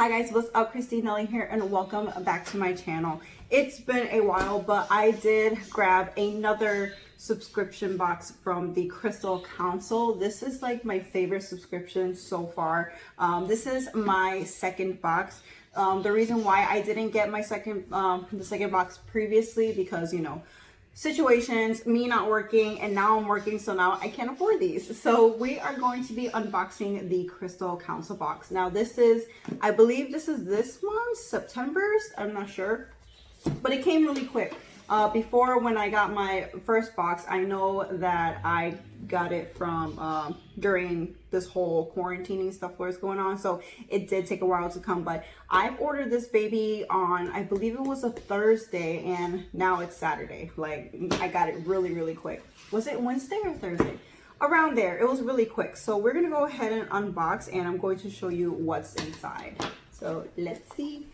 Hi guys, what's up? Christine Nelly here and welcome back to my channel. It's been a while, but I did grab another subscription box from the Crystal Council. This is like my favorite subscription so far. This is my second box. The reason why I didn't get my second box previously because, you know, situations, me not working, and now I'm working, so now I can't afford these. So we are going to be unboxing the Crystal Council box. Now this is, I believe this is this month, September's, I'm not sure, but it came really quick. Before, when I got my first box, I know that I got it from during this whole quarantining stuff was going on, so it did take a while to come. But I've ordered this baby on, I believe it was a Thursday, and now it's Saturday. Like, I got it really quick. Was it Wednesday or Thursday? Around there. It was really quick. So we're gonna go ahead and unbox, and I'm going to show you what's inside. So let's see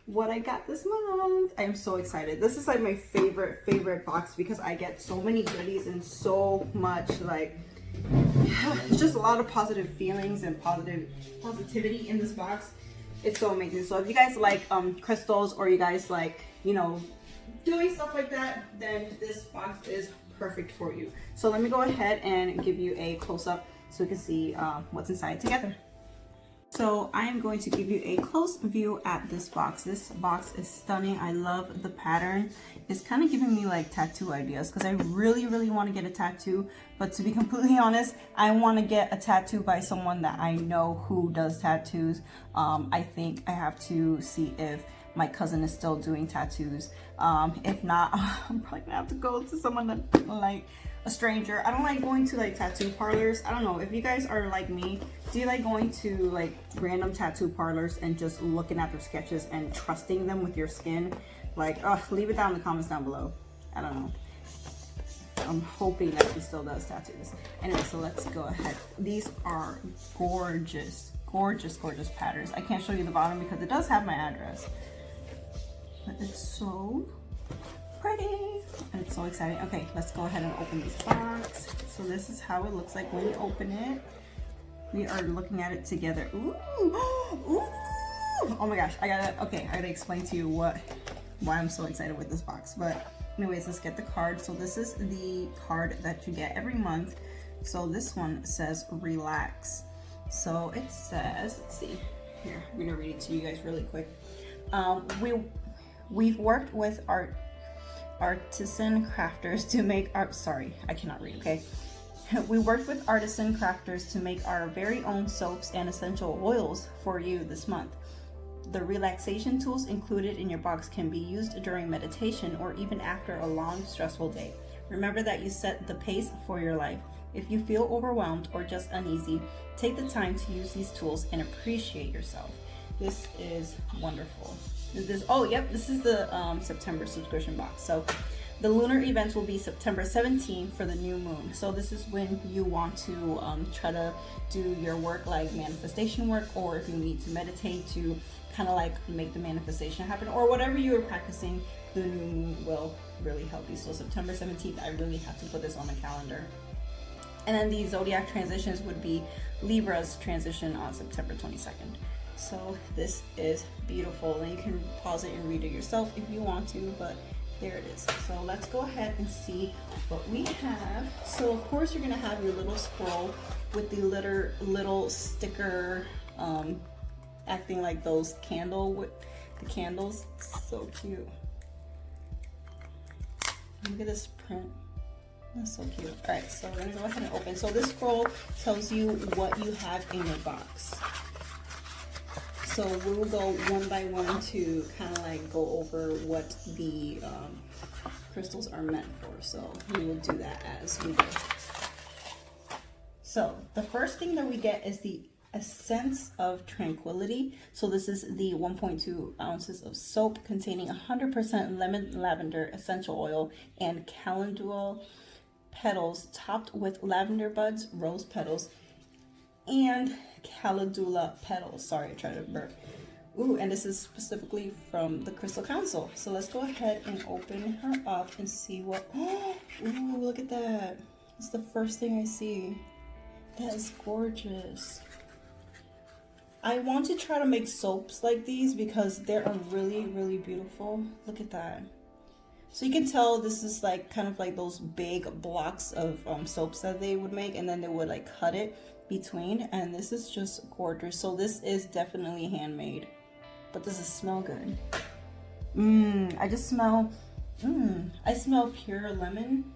what I got this month. I'm so excited. This is like my favorite box because I get so many goodies and so much, like, it's just a lot of positive feelings and positivity in this box. It's so amazing. So if you guys like crystals, or you guys like, you know, doing stuff like that, then this box is perfect for you. So let me go ahead and give you a close-up so you can see what's inside together. So I am going to give you a close view at this box. This box is stunning. I love the pattern. It's kind of giving me like tattoo ideas because I really want to get a tattoo. But to be completely honest, I want to get a tattoo by someone that I know who does tattoos. I think I have to see if my cousin is still doing tattoos. If not, I'm probably gonna have to go to someone that, like, a stranger. I don't like going to like tattoo parlors. I don't know if you guys are like me. Do you like going to like random tattoo parlors and just looking at their sketches and trusting them with your skin? Like, leave it down in the comments down below. I don't know. I'm hoping that he still does tattoos. Anyway, so let's go ahead. These are gorgeous patterns. I can't show you the bottom because it does have my address, but it's so pretty and it's so exciting. Okay, let's go ahead and open this box. So this is how it looks like when you open it. We are looking at it together. Ooh, ooh. Oh my gosh, I gotta explain to you why I'm so excited with this box. But anyways, let's get the card. So this is the card that you get every month. So this one says relax. So it says, let's see here, I'm gonna read it to you guys really quick. We've worked with artisan crafters to make our, sorry, I cannot read, okay? We worked with artisan crafters to make our very own soaps and essential oils for you this month. The relaxation tools included in your box can be used during meditation or even after a long, stressful day. Remember that you set the pace for your life. If you feel overwhelmed or just uneasy, take the time to use these tools and appreciate yourself. This is wonderful. This is the September subscription box. So the lunar events will be September 17th for the new moon. So this is when you want to try to do your work, like manifestation work, or if you need to meditate to kind of like make the manifestation happen, or whatever you are practicing, the new moon will really help you. So September 17th, I really have to put this on the calendar. And then the zodiac transitions would be Libra's transition on September 22nd. So this is beautiful, and you can pause it and read it yourself if you want to, but there it is. So let's go ahead and see what we have. So of course you're gonna have your little scroll with the little sticker, acting like those candles. So cute. Look at this print. That's so cute. All right, so we're gonna go ahead and open. So this scroll tells you what you have in your box. So we will go one by one to kind of like go over what the crystals are meant for. So we will do that as we go. So the first thing that we get is the Essence of Tranquility. So this is the 1.2 ounces of soap containing 100% lemon lavender essential oil and calendula petals topped with lavender buds, rose petals, and calendula petals. Sorry, I tried to burp. Ooh, and this is specifically from the Crystal Council. So let's go ahead and open her up and see what, ooh, look at that. It's the first thing I see. That is gorgeous. I want to try to make soaps like these because they're really, really beautiful. Look at that. So you can tell this is like kind of like those big blocks of soaps that they would make, and then they would like cut it between, and this is just gorgeous. So this is definitely handmade, but does it smell good? I just smell, I smell pure lemon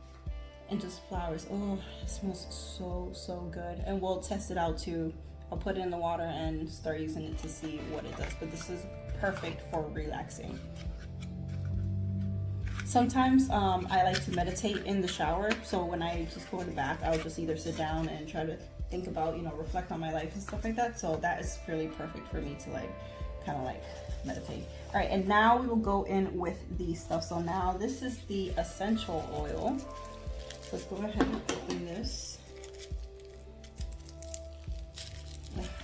and just flowers. Oh, it smells so good. And we'll test it out too. I'll put it in the water and start using it to see what it does. But this is perfect for relaxing. Sometimes I like to meditate in the shower. So when I just go in the bath, I'll just either sit down and try to think about, you know, reflect on my life and stuff like that. So that is really perfect for me to like kind of like meditate. All right, and now we will go in with the stuff. So now this is the essential oil. Let's go ahead and open this.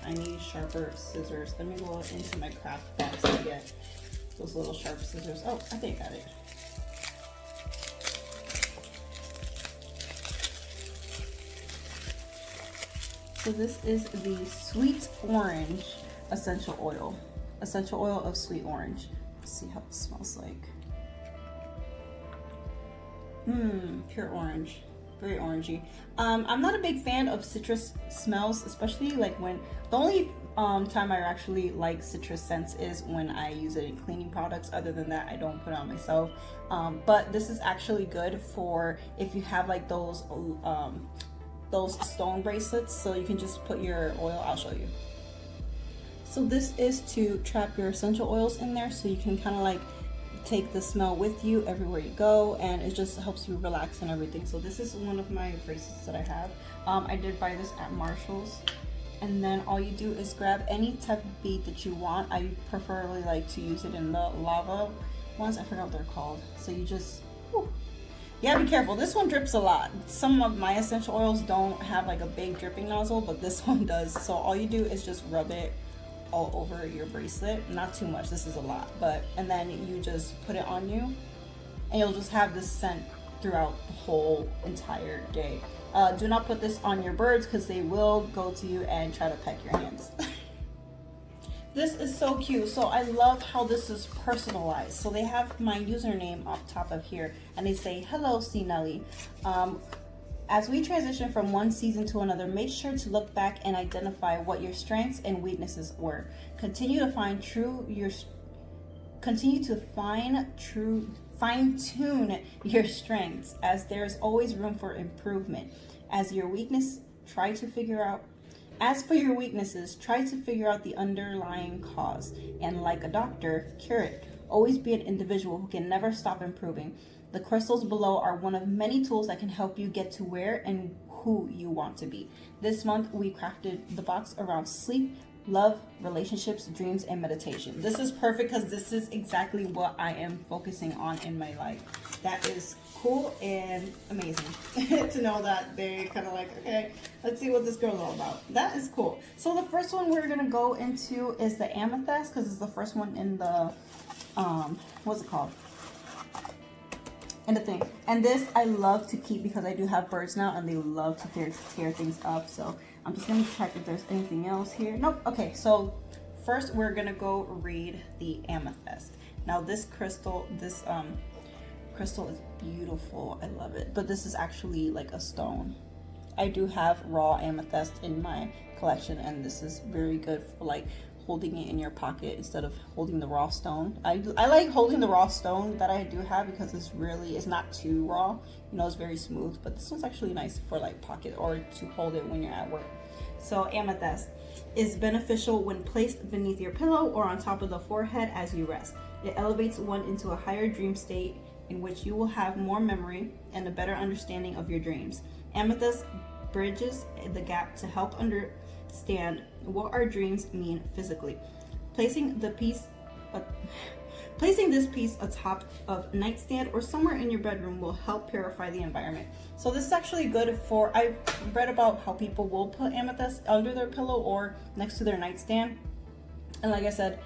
I need sharper scissors. Let me go into my craft box to get those little sharp scissors. Oh, I think I got it. So this is the sweet orange essential oil. Essential oil of sweet orange. Let's see how it smells like. Pure orange. Very orangey. I'm not a big fan of citrus smells, especially like when the only time I actually like citrus scents is when I use it in cleaning products. Other than that, I don't put it on myself. But this is actually good for if you have like those stone bracelets, so you can just put your oil. I'll show you. So this is to trap your essential oils in there, so you can kind of like take the smell with you everywhere you go, and it just helps you relax and everything. So this is one of my bracelets that I have. I did buy this at Marshall's, and then all you do is grab any type of bead that you want. I preferably like to use it in the lava ones. I forgot what they're called. So you just, yeah, be careful. This one drips a lot. Some of my essential oils don't have like a big dripping nozzle, but this one does. So all you do is just rub it all over your bracelet. Not too much, this is a lot, and then you just put it on you, and you'll just have this scent throughout the whole entire day. Do not put this on your birds because they will go to you and try to peck your hands. This is so cute. So I love how this is personalized. So they have my username up top of here, and they say, "Hello, C. Nelly. As we transition from one season to another, make sure to look back and identify what your strengths and weaknesses were. Continue to fine-tune your strengths, as there's always room for improvement. As for your weaknesses, try to figure out the underlying cause, and like a doctor, cure it. Always be an individual who can never stop improving. The crystals below are one of many tools that can help you get to where and who you want to be." This month, we crafted the box around sleep, love, relationships, dreams, and meditation. This is perfect because this is exactly what I am focusing on in my life. That is cool and amazing to know that they kind of like, okay, let's see what this girl's all about. That is cool. So the first one we're gonna go into is the amethyst, because it's the first one in the what's it called? And the thing. And this I love to keep because I do have birds now, and they love to tear things up. So I'm just gonna check if there's anything else here. Nope. Okay, so first we're gonna go read the amethyst. Now this crystal is beautiful. I love it. But this is actually like a stone. I do have raw amethyst in my collection, and this is very good for like holding it in your pocket instead of holding the raw stone. I like holding the raw stone that I do have because it's not too raw, you know, it's very smooth. But this one's actually nice for like pocket or to hold it when you're at work. So amethyst is beneficial when placed beneath your pillow or on top of the forehead as you rest. It elevates one into a higher dream state in which you will have more memory and a better understanding of your dreams. Amethyst bridges the gap to help understand what our dreams mean physically. Placing this piece atop of nightstand or somewhere in your bedroom will help purify the environment. So this is actually good for, I've read about how people will put amethyst under their pillow or next to their nightstand, And like I said,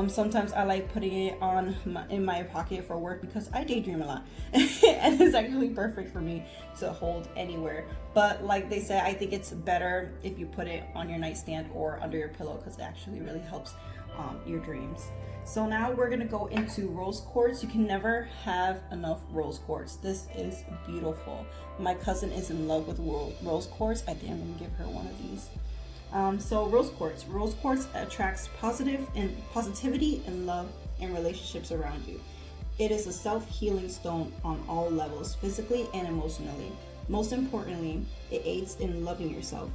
sometimes I like putting it on in my pocket for work because I daydream a lot. And it's actually perfect for me to hold anywhere. But like they say, I think it's better if you put it on your nightstand or under your pillow because it actually really helps your dreams. So now we're gonna go into rose quartz. You can never have enough rose quartz. This is beautiful. My cousin is in love with rose quartz. I think I'm gonna give her one of these. So rose quartz. Rose quartz attracts positivity and love and relationships around you. It is a self-healing stone on all levels, physically and emotionally. Most importantly, it aids in loving yourself.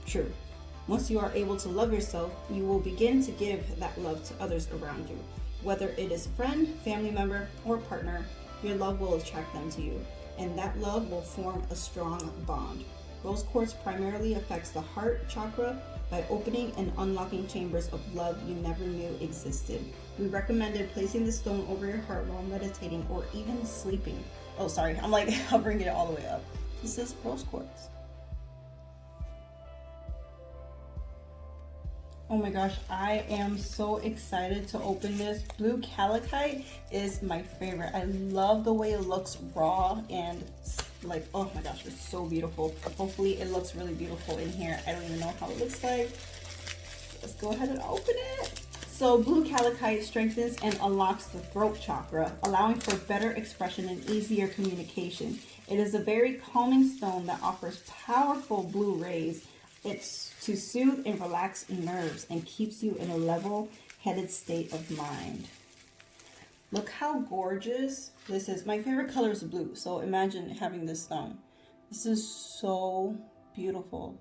True. Once you are able to love yourself, you will begin to give that love to others around you. Whether it is a friend, family member, or partner, your love will attract them to you, and that love will form a strong bond. Rose quartz primarily affects the heart chakra by opening and unlocking chambers of love you never knew existed. We recommended placing the stone over your heart while meditating or even sleeping. Oh, sorry, I'm like hovering it all the way up. This is rose quartz. Oh my gosh, I am so excited to open this. Blue calcite is my favorite. I love the way it looks raw and like, oh my gosh, it's so beautiful. Hopefully it looks really beautiful in here. I don't even know how it looks like. Let's go ahead and open it. So blue calcite strengthens and unlocks the throat chakra, allowing for better expression and easier communication. It is a very calming stone that offers powerful blue rays. It's to soothe and relax nerves and keeps you in a level-headed state of mind. Look how gorgeous this is. My favorite color is blue, so imagine having this stone. This is so beautiful.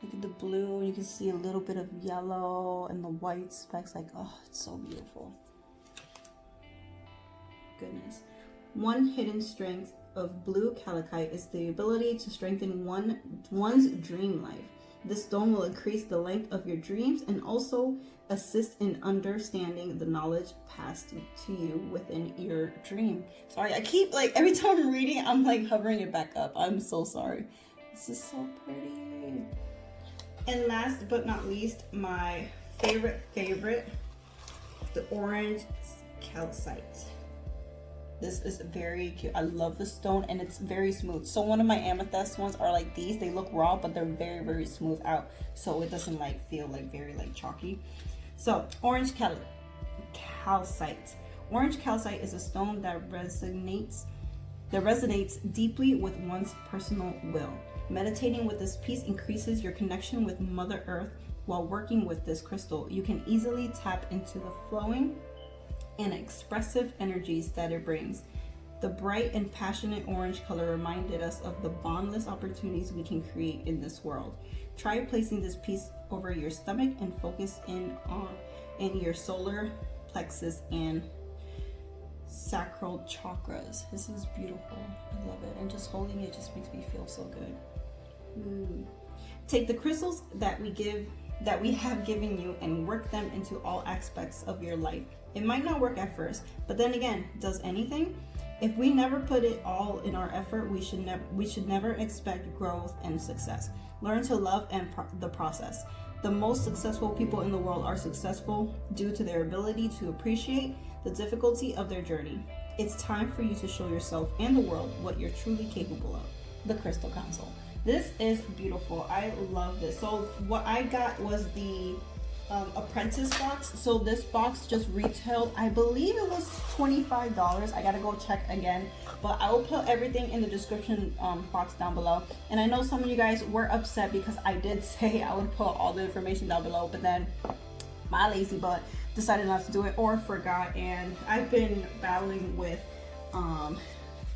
Look at the blue, you can see a little bit of yellow and the white specks. Like, oh, it's so beautiful. Goodness. One hidden strength of blue calcite is the ability to strengthen one's dream life. This stone will increase the length of your dreams and also assist in understanding the knowledge passed to you within your dream. Sorry, I keep like every time I'm reading, I'm like hovering it back up. I'm so sorry. This is so pretty. And last but not least, my favorite, the orange calcite. This is very cute. I love the stone and it's very smooth. So one of my amethyst ones are like these. They look raw, but they're very, very smooth out. So it doesn't like feel like very like chalky. So orange calcite. Orange calcite is a stone that resonates deeply with one's personal will. Meditating with this piece increases your connection with Mother Earth. While working with this crystal, you can easily tap into the flowing and expressive energies that it brings. The bright and passionate orange color reminded us of the boundless opportunities we can create in this world. Try placing this piece over your stomach and focus in your solar plexus and sacral chakras. This is beautiful. I love it. And just holding it just makes me feel so good. Take the crystals that we have given you and work them into all aspects of your life. It might not work at first, but then again, does anything? If we never put it all in our effort, we should never expect growth and success. Learn to love the process. The most successful people in the world are successful due to their ability to appreciate the difficulty of their journey. It's time for you to show yourself and the world what you're truly capable of. The Crystal Council. This is beautiful. I love this. So what I got was the apprentice box. So this box just retailed, I believe it was $25. I gotta go check again, but I will put everything in the description box down below. And I know some of you guys were upset because I did say I would put all the information down below, but then my lazy butt decided not to do it or forgot. And I've been battling with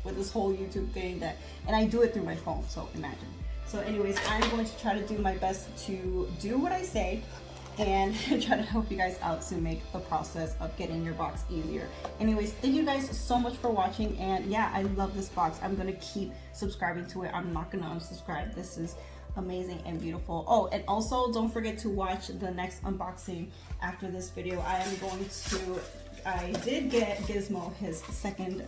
this whole YouTube thing and I do it through my phone, so imagine. So anyways, I'm going to try to do my best to do what I say and try to help you guys out to make the process of getting your box easier. Anyways, thank you guys so much for watching, and yeah, I love this box. I'm gonna keep subscribing to it. I'm not gonna unsubscribe. This is amazing and beautiful. Oh, and also don't forget to watch the next unboxing after this video. I did get Gizmo his second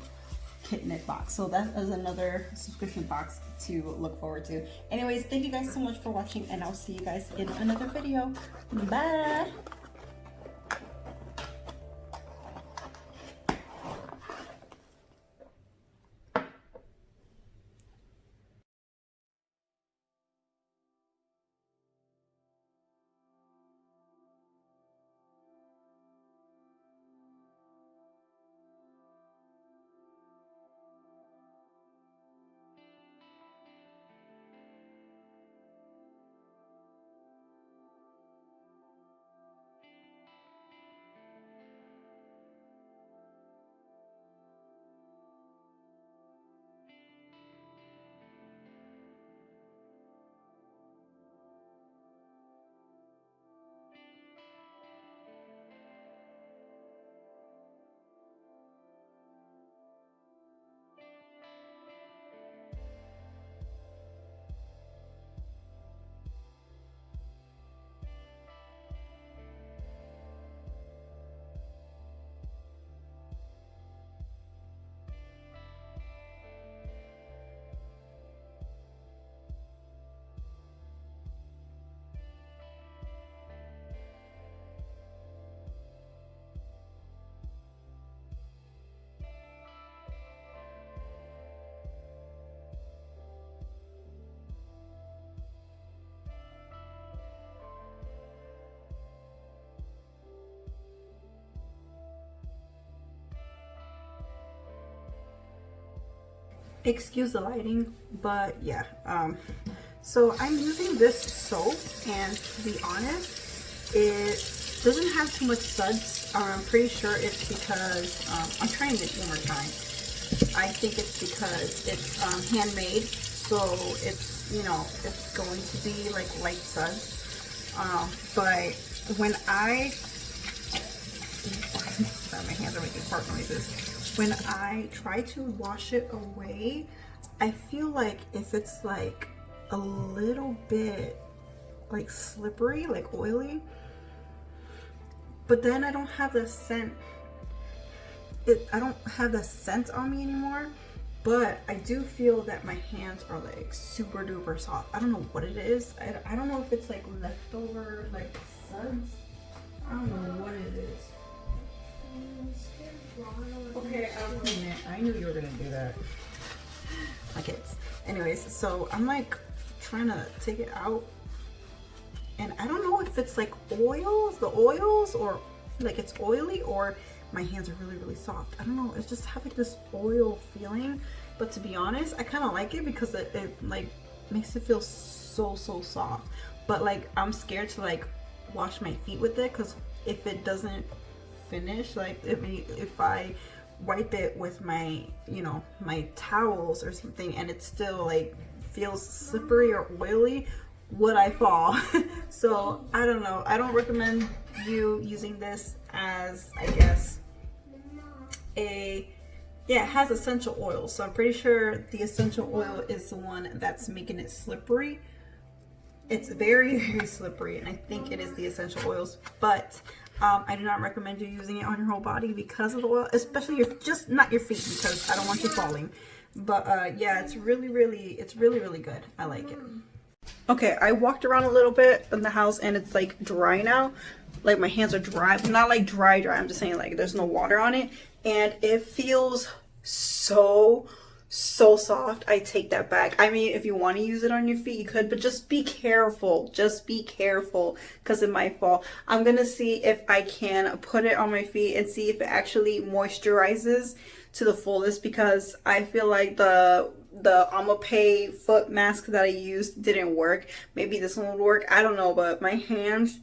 kit knit box, so that is another subscription box to look forward to. Anyways, thank you guys so much for watching, and I'll see you guys in another video. Bye. Excuse the lighting, but yeah. So I'm using this soap, and to be honest, it doesn't have too much suds. I'm pretty sure it's because, I'm trying it one more time. I think it's because it's handmade, so it's, you know, it's going to be like light suds. But when sorry, my hands are making fart noises. When I try to wash it away, I feel like if it's like a little bit like slippery, like oily, but then I don't have the scent. I don't have the scent on me anymore, but I do feel that my hands are like super duper soft. I don't know what it is. I don't know if it's like leftover like suds. I don't know what it is. Okay, I'll clean it. I knew you were gonna do that. My kids. Anyways, so I'm like trying to take it out, and I don't know if it's like oils, or like it's oily, or my hands are really, really soft. I don't know. It's just having this oil feeling, but to be honest, I kind of like it because it like makes it feel so soft. But like I'm scared to like wash my feet with it, because if it doesn't finish, like if I wipe it with my, you know, my towels or something, and it still like feels slippery or oily, would I fall? So I don't know. I don't recommend you using this as, I guess, it has essential oil. So I'm pretty sure the essential oil is the one that's making it slippery. It's very, very slippery, and I think it is the essential oils, but I do not recommend you using it on your whole body because of the oil, especially just not your feet, because I don't want you falling. But yeah, it's really good. I like it. Okay, I walked around a little bit in the house, and it's like dry now. Like my hands are dry, but not like dry. I'm just saying like there's no water on it, and it feels so soft. I take that back. I mean, if you want to use it on your feet, you could, but just be careful. Just be careful, because it might fall. I'm gonna see if I can put it on my feet and see if it actually moisturizes to the fullest, because I feel like the Amethyst foot mask that I used didn't work. Maybe this one would work. I don't know, but my hands,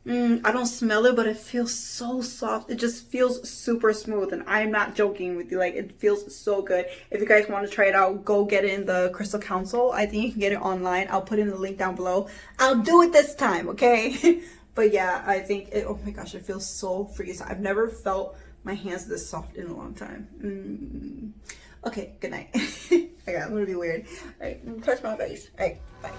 I don't smell it, but it feels so soft. It just feels super smooth, and I'm not joking with you. Like, it feels so good. If you guys want to try it out, go get it in the Crystal Council. I think you can get it online. I'll put in the link down below. I'll do it this time, okay? But yeah, I think oh my gosh, it feels so freaking soft. I've never felt my hands this soft in a long time. Okay, good night. Okay, I'm gonna be weird. All right, touch my face. All right, bye.